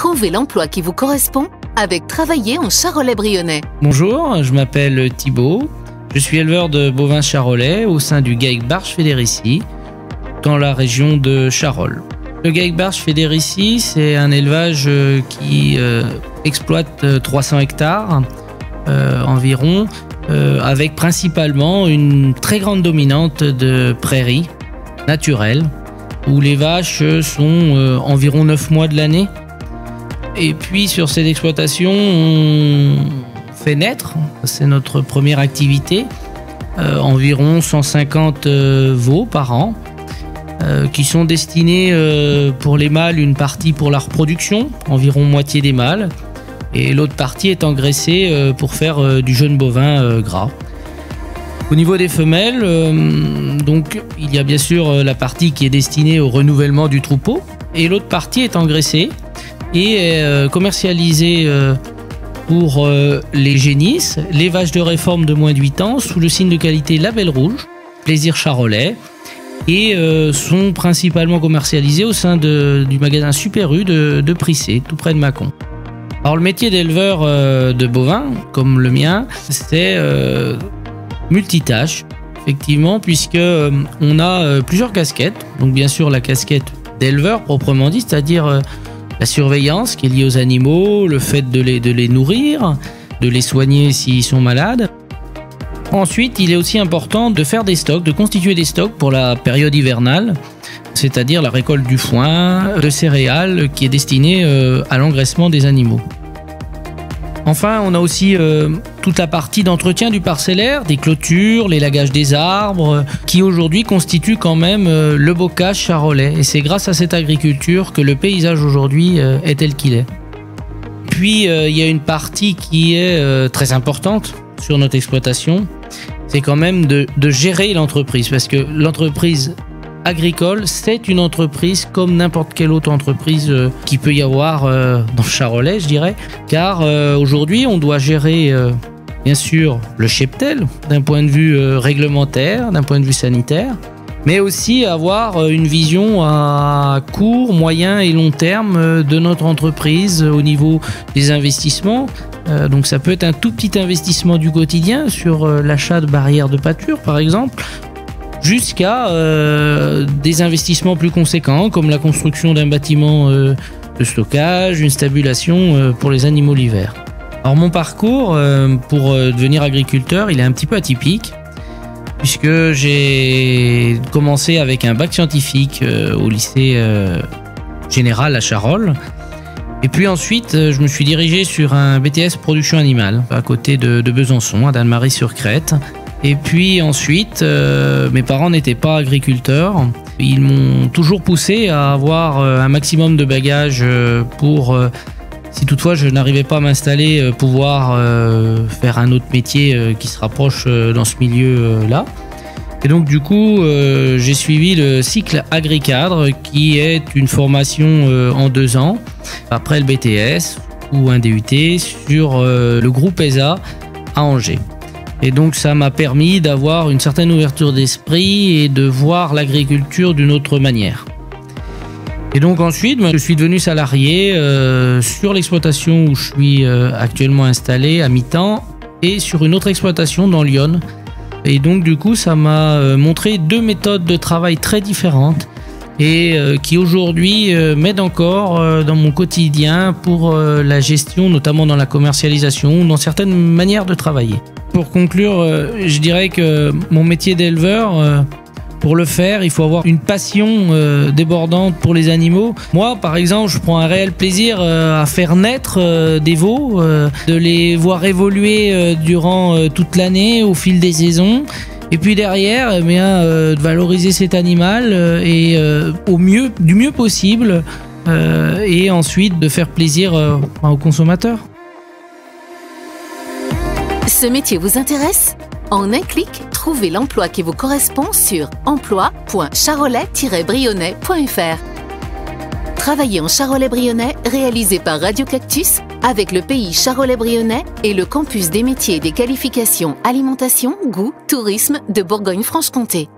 Trouvez l'emploi qui vous correspond avec Travailler en Charolais-Brionnais. Bonjour, je m'appelle Thibaut. Je suis éleveur de bovins charolais au sein du GAEC Barche Fédérici, dans la région de Charolles. Le GAEC Barche Fédérici, c'est un élevage qui exploite 300 hectares environ, avec principalement une très grande dominante de prairies naturelles, où les vaches sont environ 9 mois de l'année. Et puis sur cette exploitation, on fait naître, c'est notre première activité, environ 150 veaux par an, qui sont destinés pour les mâles, une partie pour la reproduction, environ moitié des mâles, et l'autre partie est engraissée pour faire du jeune bovin gras. Au niveau des femelles, donc il y a bien sûr la partie qui est destinée au renouvellement du troupeau, et l'autre partie est engraissée et est commercialisée pour les génisses, les vaches de réforme de moins de 8 ans, sous le signe de qualité Label Rouge, Plaisir Charolais, et sont principalement commercialisées au sein du magasin Super U de Prissé, tout près de Mâcon. Alors le métier d'éleveur de bovins, comme le mien, c'est multitâche, effectivement, puisque on a plusieurs casquettes. Donc bien sûr la casquette d'éleveur proprement dit, c'est-à-dire la surveillance qui est liée aux animaux, le fait de les nourrir, de les soigner s'ils sont malades. Ensuite, il est aussi important de faire des stocks, de constituer des stocks pour la période hivernale, c'est-à-dire la récolte du foin, de céréales qui est destinée à l'engraissement des animaux. Enfin, on a aussi toute la partie d'entretien du parcellaire, des clôtures, l'élagage des arbres, qui aujourd'hui constituent quand même le bocage charolais. Et c'est grâce à cette agriculture que le paysage aujourd'hui est tel qu'il est. Puis, il y a une partie qui est très importante sur notre exploitation, c'est quand même de gérer l'entreprise, parce que l'entreprise agricole, c'est une entreprise comme n'importe quelle autre entreprise qui peut y avoir dans le Charolais, je dirais, car aujourd'hui on doit gérer bien sûr le cheptel d'un point de vue réglementaire, d'un point de vue sanitaire, mais aussi avoir une vision à court, moyen et long terme de notre entreprise au niveau des investissements. Donc ça peut être un tout petit investissement du quotidien sur l'achat de barrières de pâture par exemple, jusqu'à des investissements plus conséquents comme la construction d'un bâtiment de stockage, une stabulation pour les animaux l'hiver. Alors mon parcours pour devenir agriculteur, il est un petit peu atypique, puisque j'ai commencé avec un bac scientifique au lycée général à Charolles. Et puis ensuite, je me suis dirigé sur un BTS production animale à côté de Besançon, à Dannemarie-sur-Crète. Et puis ensuite, mes parents n'étaient pas agriculteurs. Ils m'ont toujours poussé à avoir un maximum de bagages pour, si toutefois je n'arrivais pas à m'installer, pouvoir faire un autre métier qui se rapproche dans ce milieu-là. Et donc du coup, j'ai suivi le cycle Agri-Cadre, qui est une formation en 2 ans, après le BTS ou un DUT sur le groupe ESA à Angers. Et donc ça m'a permis d'avoir une certaine ouverture d'esprit et de voir l'agriculture d'une autre manière. Et donc ensuite, je suis devenu salarié sur l'exploitation où je suis actuellement installé à mi-temps et sur une autre exploitation dans l'Yonne. Et donc du coup, ça m'a montré 2 méthodes de travail très différentes et qui aujourd'hui m'aident encore dans mon quotidien pour la gestion, notamment dans la commercialisation, dans certaines manières de travailler. Pour conclure, je dirais que mon métier d'éleveur, pour le faire, il faut avoir une passion débordante pour les animaux. Moi, par exemple, je prends un réel plaisir à faire naître des veaux, de les voir évoluer durant toute l'année au fil des saisons. Et puis derrière, eh bien, de valoriser cet animal et du mieux possible, et ensuite de faire plaisir aux consommateurs. Ce métier vous intéresse ? En un clic, trouvez l'emploi qui vous correspond sur emploi.charolais-brionnais.fr. Travailler en Charolais-Brionnais, réalisé par Radio Cactus avec le pays Charolais-Brionnais et le campus des métiers et des qualifications alimentation, goût, tourisme de Bourgogne-Franche-Comté.